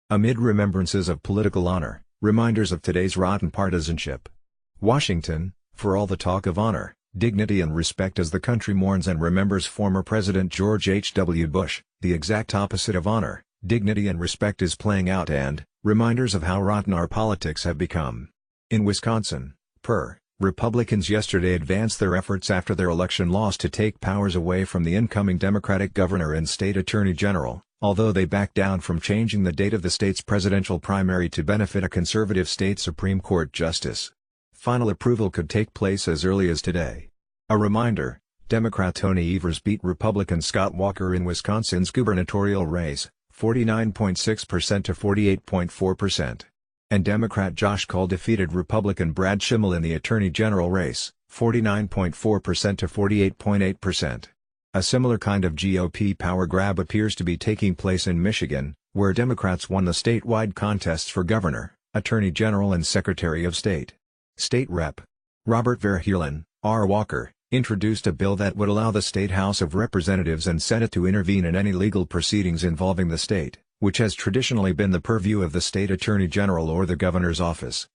Amid remembrances of political honor, reminders of today's rotten partisanship. Washington, for all the talk of honor, dignity and respect as the country mourns and remembers former President George H.W. Bush, the exact opposite of honor, dignity and respect is playing out and, reminders of how rotten our politics have become. In Wisconsin, Republicans yesterday advanced their efforts after their election loss to take powers away from the incoming Democratic governor and state attorney general, although they backed down from changing the date of the state's presidential primary to benefit a conservative state Supreme Court justice. Final approval could take place as early as today. A reminder, Democrat Tony Evers beat Republican Scott Walker in Wisconsin's gubernatorial race, 49.6% to 48.4%. And Democrat Josh Cole defeated Republican Brad Schimmel in the Attorney General race, 49.4% to 48.8%. A similar kind of GOP power grab appears to be taking place in Michigan, where Democrats won the statewide contests for governor, attorney general and secretary of state. State Rep. Robert Verheulen, R. Walker, introduced a bill that would allow the state House of Representatives and Senate to intervene in any legal proceedings involving the state, which has traditionally been the purview of the state attorney general or the governor's office.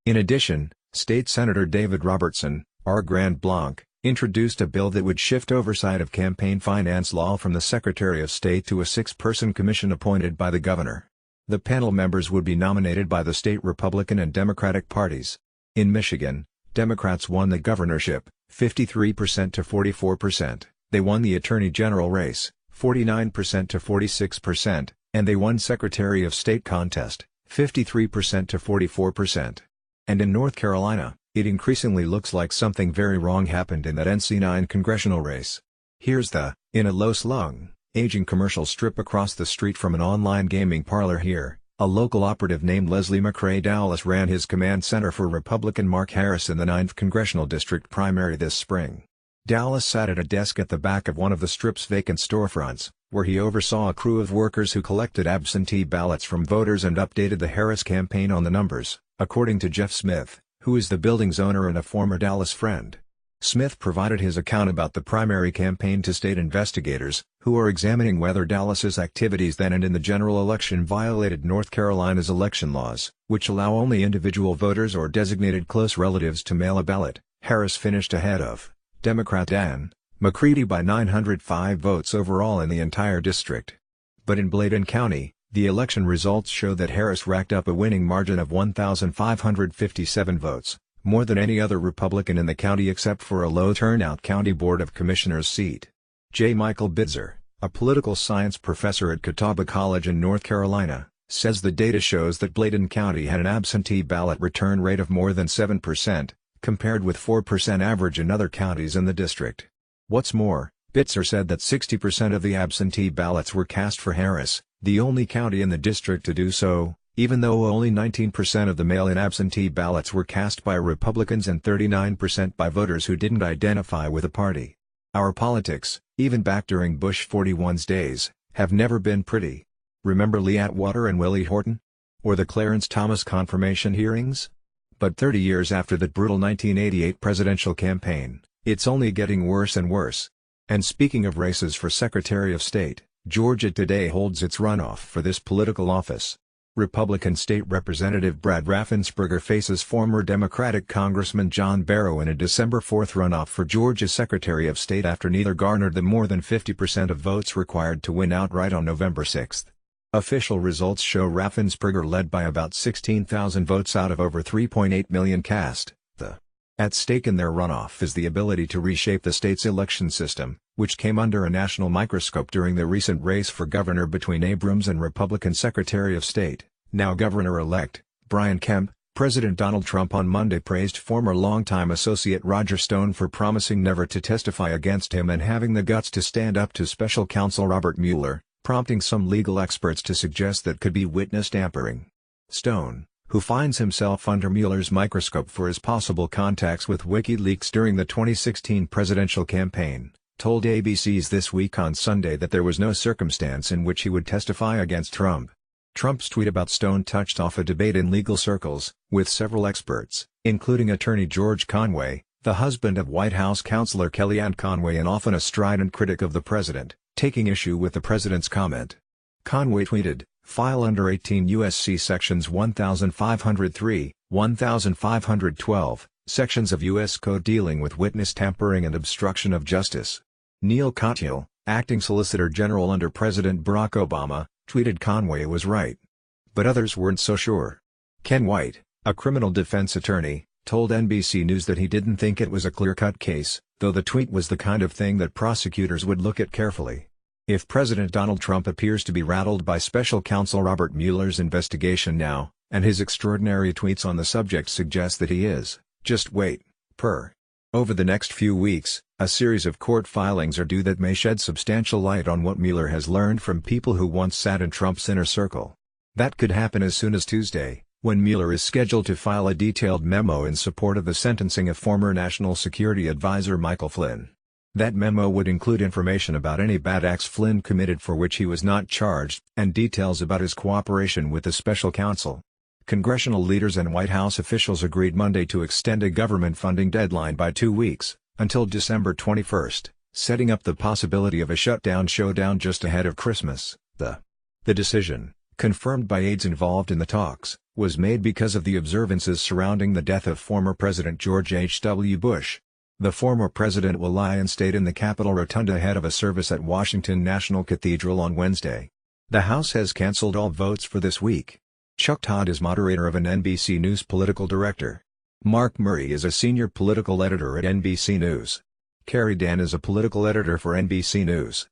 In addition, State Senator David Robertson, R. Grand Blanc, introduced a bill that would shift oversight of campaign finance law from the Secretary of State to a six-person commission appointed by the governor. The panel members would be nominated by the state Republican and Democratic parties. In Michigan, Democrats won the governorship, 53% to 44%, they won the attorney general race, 49% to 46%, and they won Secretary of State contest, 53% to 44%. And in North Carolina, it increasingly looks like something very wrong happened in that NC9 congressional race. Here's in a low-slung, aging commercial strip across the street from an online gaming parlor here, a local operative named Leslie McCrae Dowless ran his command center for Republican Mark Harris in the 9th Congressional District primary this spring. Dowless sat at a desk at the back of one of the strip's vacant storefronts, where he oversaw a crew of workers who collected absentee ballots from voters and updated the Harris campaign on the numbers, according to Jeff Smith, who is the building's owner and a former Dowless friend. Smith provided his account about the primary campaign to state investigators, who are examining whether Dowless's activities then and in the general election violated North Carolina's election laws, which allow only individual voters or designated close relatives to mail a ballot. Harris finished ahead of Democrat Dan McCready by 905 votes overall in the entire district. But in Bladen County, the election results show that Harris racked up a winning margin of 1,557 votes, more than any other Republican in the county except for a low-turnout County Board of Commissioners seat. J. Michael Bitzer, a political science professor at Catawba College in North Carolina, says the data shows that Bladen County had an absentee ballot return rate of more than 7%, compared with 4% average in other counties in the district. What's more, Bitzer said that 60% of the absentee ballots were cast for Harris, the only county in the district to do so, even though only 19% of the mail-in absentee ballots were cast by Republicans and 39% by voters who didn't identify with a party. Our politics, even back during Bush 41's days, have never been pretty. Remember Lee Atwater and Willie Horton? Or the Clarence Thomas confirmation hearings? But 30 years after that brutal 1988 presidential campaign, it's only getting worse and worse. And speaking of races for Secretary of State, Georgia today holds its runoff for this political office. Republican State Representative Brad Raffensperger faces former Democratic Congressman John Barrow in a December 4 runoff for Georgia Secretary of State after neither garnered the more than 50% of votes required to win outright on November 6. Official results show Raffensperger led by about 16,000 votes out of over 3.8 million cast. At stake in their runoff is the ability to reshape the state's election system, which came under a national microscope during the recent race for governor between Abrams and Republican Secretary of State, now Governor-elect, Brian Kemp. President Donald Trump on Monday praised former longtime associate Roger Stone for promising never to testify against him and having the guts to stand up to special counsel Robert Mueller, prompting some legal experts to suggest that could be witness tampering. Stone, who finds himself under Mueller's microscope for his possible contacts with WikiLeaks during the 2016 presidential campaign, told ABC's This Week on Sunday that there was no circumstance in which he would testify against Trump. Trump's tweet about Stone touched off a debate in legal circles, with several experts, including attorney George Conway, the husband of White House counselor Kellyanne Conway and often a strident critic of the president, taking issue with the president's comment. Conway tweeted, File under 18 U.S.C. Sections 1503, 1512, sections of U.S. Code dealing with witness tampering and obstruction of justice. Neil Katyal, acting Solicitor General under President Barack Obama, tweeted Conway was right. But others weren't so sure. Ken White, a criminal defense attorney, told NBC News that he didn't think it was a clear-cut case, though the tweet was the kind of thing that prosecutors would look at carefully. If President Donald Trump appears to be rattled by Special Counsel Robert Mueller's investigation now, and his extraordinary tweets on the subject suggest that he is, just wait, per. Over the next few weeks, a series of court filings are due that may shed substantial light on what Mueller has learned from people who once sat in Trump's inner circle. That could happen as soon as Tuesday, when Mueller is scheduled to file a detailed memo in support of the sentencing of former National Security Advisor Michael Flynn. That memo would include information about any bad acts Flynn committed for which he was not charged, and details about his cooperation with the special counsel. Congressional leaders and White House officials agreed Monday to extend a government funding deadline by 2 weeks, until December 21, setting up the possibility of a shutdown showdown just ahead of Christmas. The decision, confirmed by aides involved in the talks, was made because of the observances surrounding the death of former President George H.W. Bush. The former president will lie in state in the Capitol Rotunda ahead of a service at Washington National Cathedral on Wednesday. The House has canceled all votes for this week. Chuck Todd is moderator of an NBC News political director. Mark Murray is a senior political editor at NBC News. Carrie Dan is a political editor for NBC News.